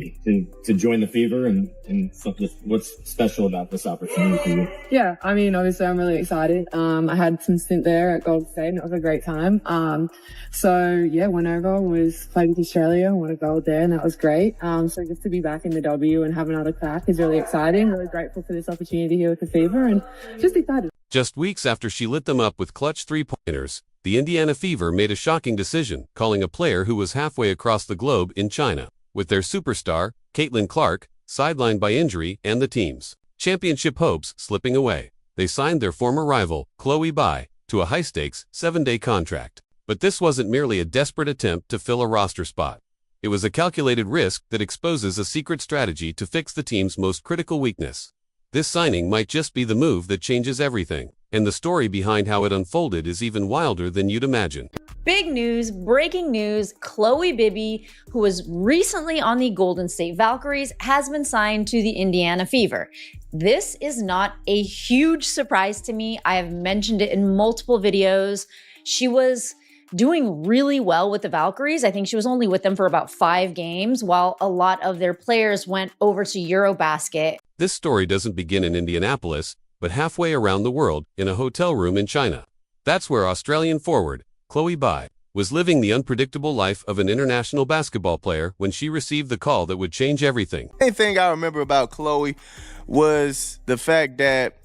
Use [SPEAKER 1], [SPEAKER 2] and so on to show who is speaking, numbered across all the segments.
[SPEAKER 1] to join the Fever and what's special about this opportunity for you?
[SPEAKER 2] Yeah, I mean, obviously I'm really excited. I had some stint there at Golden State and it was a great time. So yeah, went over, played with Australia, won a gold there and that was great. So just to be back in the W and have another crack is really exciting. Really grateful for this opportunity here with the Fever and just excited.
[SPEAKER 3] Just weeks after she lit them up with clutch three-pointers, the Indiana Fever made a shocking decision, calling a player who was halfway across the globe in China, with their superstar, Caitlin Clark, sidelined by injury and the team's championship hopes slipping away. They signed their former rival, Khloe Bby, to a high-stakes, 7-day contract. But this wasn't merely a desperate attempt to fill a roster spot. It was a calculated risk that exposes a secret strategy to fix the team's most critical weakness. This signing might just be the move that changes everything, and the story behind how it unfolded is even wilder than you'd imagine.
[SPEAKER 4] Big news, breaking news, Khloe Bybby, who was recently on the Golden State Valkyries, has been signed to the Indiana Fever. This is not a huge surprise to me. I have mentioned it in multiple videos. She was doing really well with the Valkyries. I think she was only with them for about 5 games, while a lot of their players went over to Eurobasket.
[SPEAKER 3] This story doesn't begin in Indianapolis, but halfway around the world in a hotel room in China. That's where Australian forward, Khloe Bby, was living the unpredictable life of an international basketball player when she received the call that would change everything.
[SPEAKER 5] The main thing I remember about Khloe was the fact that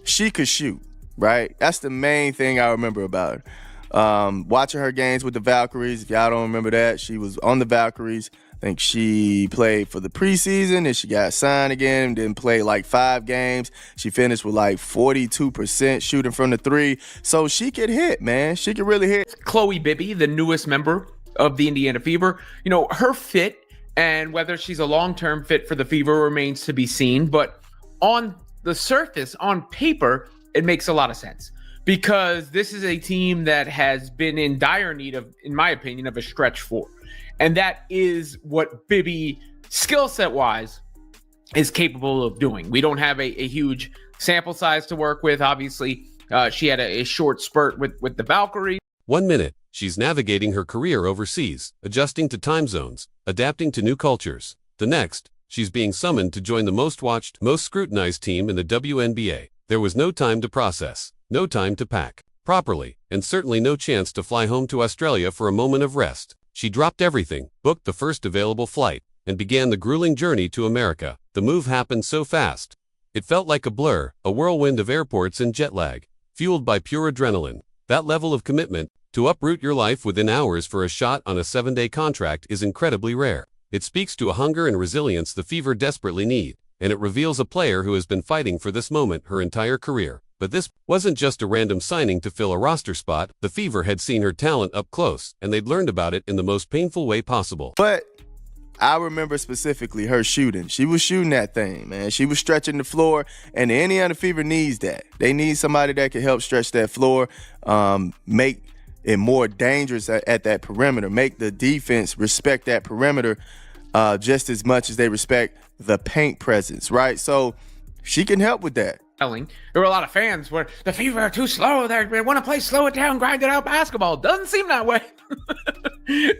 [SPEAKER 5] she could shoot, right? That's the main thing I remember about her. Watching her games with the Valkyries, if y'all don't remember that, she was on the Valkyries. I think she played for the preseason and she got signed again, didn't play like 5 games. She finished with like 42% shooting from the 3. So she could hit, man. She could really hit.
[SPEAKER 6] Khloe Bybby, the newest member of the Indiana Fever, you know, her fit and whether she's a long-term fit for the Fever remains to be seen. But on the surface, on paper, it makes a lot of sense. Because this is a team that has been in dire need of, in my opinion, of a stretch 4. And that is what Bybby, skill set wise, is capable of doing. We don't have a huge sample size to work with. Obviously, she had a short spurt with the Valkyrie.
[SPEAKER 3] 1 minute, she's navigating her career overseas, adjusting to time zones, adapting to new cultures. The next, she's being summoned to join the most watched, most scrutinized team in the WNBA. There was no time to process. No time to pack properly, and certainly no chance to fly home to Australia for a moment of rest. She dropped everything, booked the first available flight, and began the grueling journey to America. The move happened so fast. It felt like a blur, a whirlwind of airports and jet lag, fueled by pure adrenaline. That level of commitment, to uproot your life within hours for a shot on a 7-day contract, is incredibly rare. It speaks to a hunger and resilience the Fever desperately need, and it reveals a player who has been fighting for this moment her entire career. But this wasn't just a random signing to fill a roster spot. The Fever had seen her talent up close, and they'd learned about it in the most painful way possible.
[SPEAKER 5] But I remember specifically her shooting. She was shooting that thing, man. She was stretching the floor, and the Indiana Fever needs that. They need somebody that can help stretch that floor, make it more dangerous at that perimeter, make the defense respect that perimeter just as much as they respect the paint presence, right? So she can help with that.
[SPEAKER 6] There were a lot of fans where the Fever are too slow. They want to play slow it down, grind it out basketball. Doesn't seem that way.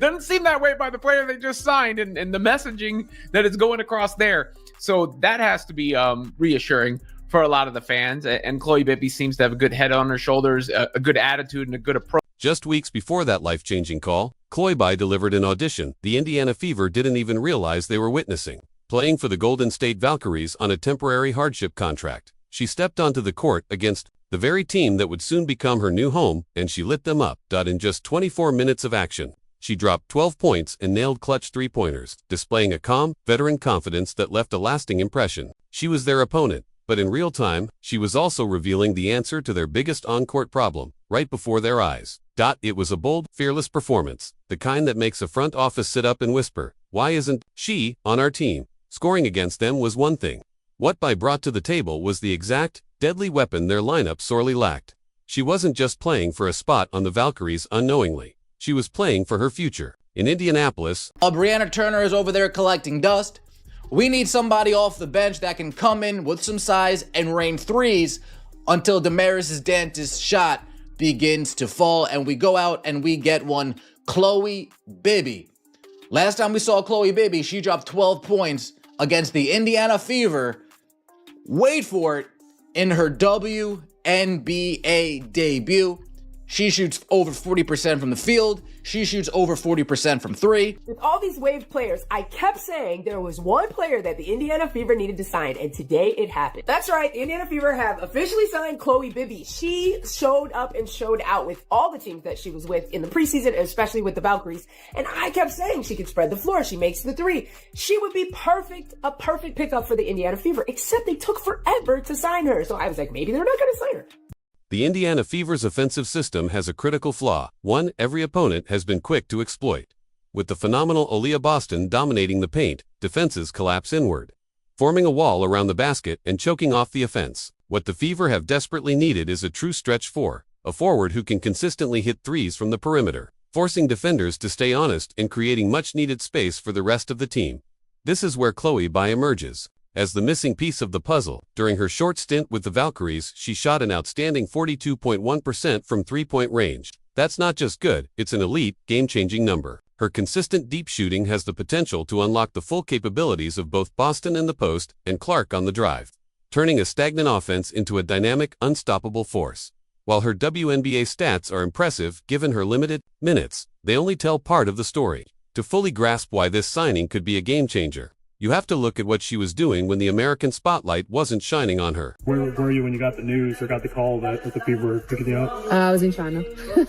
[SPEAKER 6] Doesn't seem that way by the player they just signed and the messaging that is going across there. So that has to be reassuring for a lot of the fans. And Khloe Bybby seems to have a good head on her shoulders, a good attitude, and a good approach.
[SPEAKER 3] Just weeks before that life-changing call, Khloe Bby delivered an audition the Indiana Fever didn't even realize they were witnessing. Playing for the Golden State Valkyries on a temporary hardship contract, she stepped onto the court against the very team that would soon become her new home, and she lit them up. In just 24 minutes of action, she dropped 12 points and nailed clutch 3-pointers, displaying a calm, veteran confidence that left a lasting impression. She was their opponent, but in real time, she was also revealing the answer to their biggest on-court problem, right before their eyes. It was a bold, fearless performance, the kind that makes a front office sit up and whisper, "Why isn't she on our team?" Scoring against them was one thing. What Bby brought to the table was the exact, deadly weapon their lineup sorely lacked. She wasn't just playing for a spot on the Valkyries unknowingly. She was playing for her future. In Indianapolis,
[SPEAKER 7] Brianna Turner is over there collecting dust. We need somebody off the bench that can come in with some size and rain threes until Damaris' Dantis shot begins to fall, and we go out and we get one. Khloe Bybby. Last time we saw Khloe Bybby, she dropped 12 points against the Indiana Fever. Wait for it, in her WNBA debut. She shoots over 40% from the field. She shoots over 40% from three.
[SPEAKER 8] With all these waived players, I kept saying there was one player that the Indiana Fever needed to sign, and today it happened. That's right, the Indiana Fever have officially signed Khloe Bybby. She showed up and showed out with all the teams that she was with in the preseason, especially with the Valkyries. And I kept saying she could spread the floor. She makes the three. She would be a perfect pickup for the Indiana Fever, except they took forever to sign her. So I was like, maybe they're not going to sign her.
[SPEAKER 3] The Indiana Fever's offensive system has a critical flaw, one every opponent has been quick to exploit. With the phenomenal Aaliyah Boston dominating the paint, defenses collapse inward, forming a wall around the basket and choking off the offense. What the Fever have desperately needed is a true stretch four, a forward who can consistently hit threes from the perimeter, forcing defenders to stay honest and creating much-needed space for the rest of the team. This is where Khloe Bby emerges. As the missing piece of the puzzle, during her short stint with the Valkyries, she shot an outstanding 42.1% from three-point range. That's not just good, it's an elite, game-changing number. Her consistent deep shooting has the potential to unlock the full capabilities of both Boston in the post and Clark on the drive, turning a stagnant offense into a dynamic, unstoppable force. While her WNBA stats are impressive, given her limited minutes, they only tell part of the story. To fully grasp why this signing could be a game-changer, you have to look at what she was doing when the American spotlight wasn't shining on her.
[SPEAKER 9] Where were you when you got the news or got the call that the Fever were picking you up?
[SPEAKER 2] I was in China.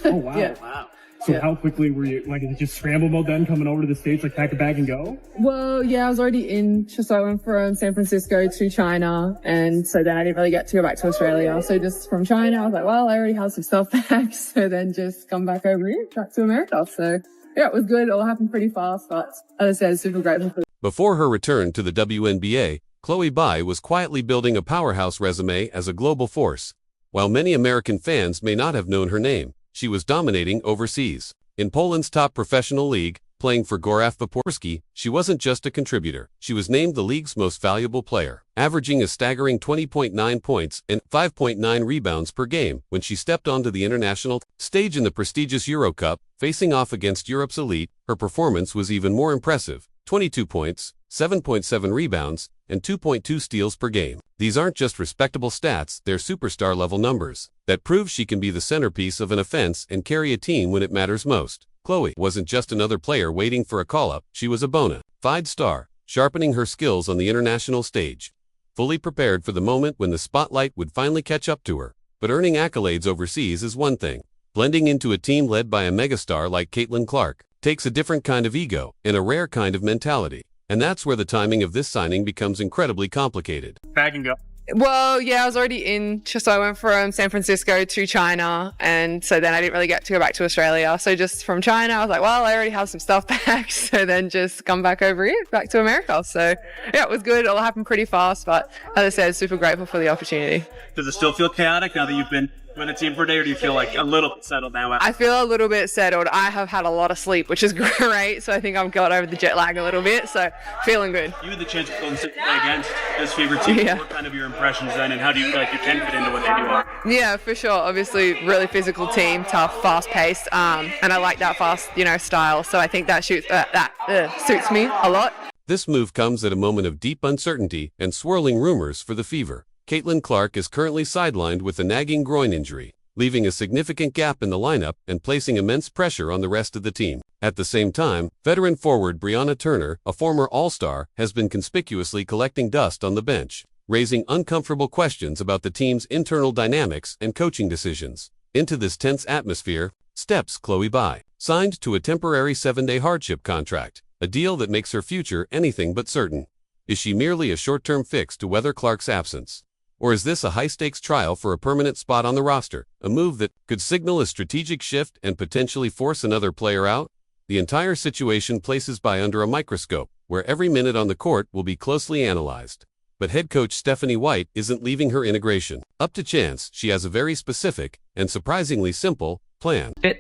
[SPEAKER 9] Oh, wow.
[SPEAKER 2] Yeah.
[SPEAKER 9] Wow. So how quickly were you, like, is it just scramble mode then coming over to the States, like pack a bag and go?
[SPEAKER 2] Well, yeah, I was already in, so I went from San Francisco to China, and so then I didn't really get to go back to Australia. So just from China, I was like, well, I already have some stuff back, so then just come back over here, back to America. So yeah, it was good. It all happened pretty fast, but as I said, super grateful for.
[SPEAKER 3] Before her return to the WNBA, Khloe Bby was quietly building a powerhouse resume as a global force. While many American fans may not have known her name, she was dominating overseas. In Poland's top professional league, playing for Goraw Poporsky, she wasn't just a contributor. She was named the league's most valuable player, averaging a staggering 20.9 points and 5.9 rebounds per game when she stepped onto the international stage in the prestigious Euro Cup. Facing off against Europe's elite, her performance was even more impressive. 22 points, 7.7 rebounds, and 2.2 steals per game. These aren't just respectable stats, they're superstar-level numbers that prove she can be the centerpiece of an offense and carry a team when it matters most. Khloe wasn't just another player waiting for a call-up, she was a bona fide star, sharpening her skills on the international stage, fully prepared for the moment when the spotlight would finally catch up to her. But earning accolades overseas is one thing. Blending into a team led by a megastar like Caitlin Clark takes a different kind of ego and a rare kind of mentality. And that's where the timing of this signing becomes incredibly complicated.
[SPEAKER 9] Bag and go.
[SPEAKER 2] Well, yeah, I was already in, so I went from San Francisco to China, and so then I didn't really get to go back to Australia. So just from China, I was like, well, I already have some stuff back, so then just come back over here, back to America. So yeah, it was good. It all happened pretty fast, but as I said, super grateful for the opportunity.
[SPEAKER 10] Does it still feel chaotic now that you've been with the team for a day, or do you feel like a little bit settled now?
[SPEAKER 2] I feel a little bit settled. I have had a lot of sleep, which is great. So I think I've got over the jet lag a little bit. So feeling good.
[SPEAKER 10] You had the chance to play against this Fever team.
[SPEAKER 2] Yeah.
[SPEAKER 10] What kind of your impressions then, and how do you feel like you can fit into what they do?
[SPEAKER 2] Yeah, for sure. Obviously, really physical team, tough, fast-paced, and I like that fast, style. So I think that suits me a lot.
[SPEAKER 3] This move comes at a moment of deep uncertainty and swirling rumors for the Fever. Caitlin Clark is currently sidelined with a nagging groin injury, leaving a significant gap in the lineup and placing immense pressure on the rest of the team. At the same time, veteran forward Brianna Turner, a former All-Star, has been conspicuously collecting dust on the bench, raising uncomfortable questions about the team's internal dynamics and coaching decisions. Into this tense atmosphere steps Khloe Bby, signed to a temporary 7-day hardship contract, a deal that makes her future anything but certain. Is she merely a short-term fix to weather Clark's absence? Or is this a high-stakes trial for a permanent spot on the roster, a move that could signal a strategic shift and potentially force another player out? The entire situation places Bby under a microscope, where every minute on the court will be closely analyzed. But head coach Stephanie White isn't leaving her integration up to chance. She has a very specific and surprisingly simple plan.
[SPEAKER 11] I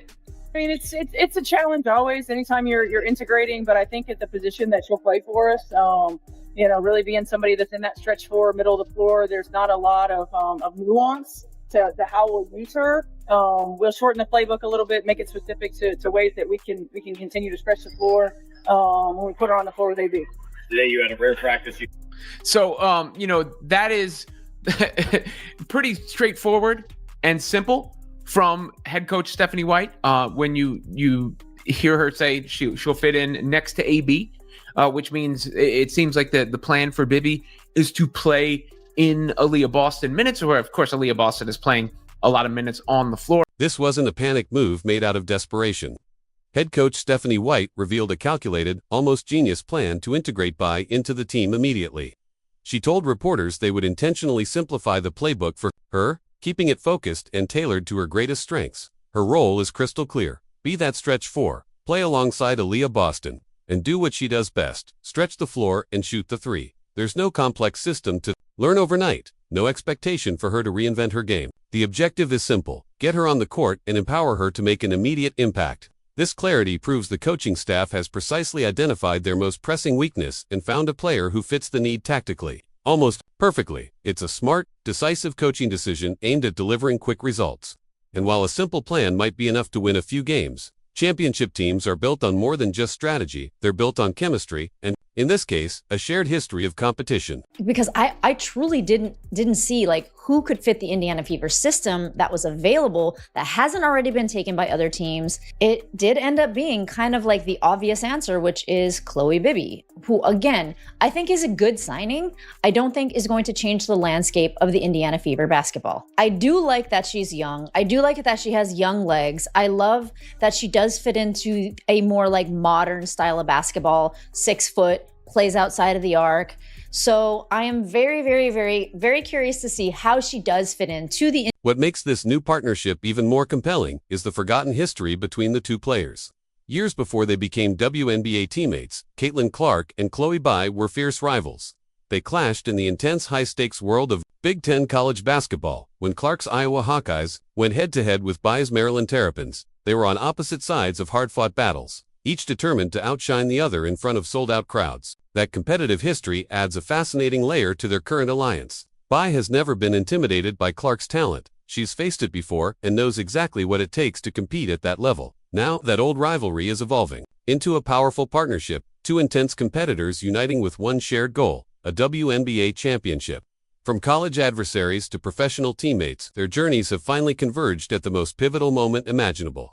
[SPEAKER 11] mean, it's a challenge always, anytime you're integrating, but I think at the position that she'll play for us, really being somebody that's in that stretch four, middle of the floor, there's not a lot of nuance to how we'll use her. We'll shorten the playbook a little bit, make it specific to ways that we can continue to stretch the floor. when we put her on the floor with AB.
[SPEAKER 10] Today you had a rare practice.
[SPEAKER 6] So, that is pretty straightforward and simple from head coach Stephanie White. When you hear her say she'll fit in next to AB, which means it seems like the plan for Bibby is to play in Aaliyah Boston minutes, where of course Aaliyah Boston is playing a lot of minutes on the floor.
[SPEAKER 3] This wasn't a panic move made out of desperation. Head coach Stephanie White revealed a calculated, almost genius plan to integrate Bby into the team immediately. She told reporters they would intentionally simplify the playbook for her, keeping it focused and tailored to her greatest strengths. Her role is crystal clear. Be that stretch four, play alongside Aaliyah Boston, and do what she does best, stretch the floor and shoot the three. There's no complex system to learn overnight, no expectation for her to reinvent her game. The objective is simple: get her on the court and empower her to make an immediate impact. This clarity proves the coaching staff has precisely identified their most pressing weakness and found a player who fits the need tactically, almost perfectly. It's a smart, decisive coaching decision aimed at delivering quick results. And while a simple plan might be enough to win a few games, championship teams are built on more than just strategy. They're built on chemistry and, in this case, a shared history of competition.
[SPEAKER 4] Because I truly didn't see like who could fit the Indiana Fever system that was available that hasn't already been taken by other teams. It did end up being kind of like the obvious answer, which is Khloe Bybby, who again, I think is a good signing. I don't think is going to change the landscape of the Indiana Fever basketball. I do like that she's young. I do like that she has young legs. I love that she does fit into a more like modern style of basketball, 6 foot, plays outside of the arc. So I am very, very, very, very curious to see how she does fit into the...
[SPEAKER 3] What makes this new partnership even more compelling is the forgotten history between the two players. Years before they became WNBA teammates, Caitlin Clark and Khloe Bby were fierce rivals. They clashed in the intense high-stakes world of Big Ten college basketball. When Clark's Iowa Hawkeyes went head-to-head with Bby's Maryland Terrapins, they were on opposite sides of hard-fought battles, each determined to outshine the other in front of sold-out crowds. That competitive history adds a fascinating layer to their current alliance. Bby has never been intimidated by Clark's talent. She's faced it before and knows exactly what it takes to compete at that level. Now, that old rivalry is evolving into a powerful partnership, two intense competitors uniting with one shared goal, a WNBA championship. From college adversaries to professional teammates, their journeys have finally converged at the most pivotal moment imaginable.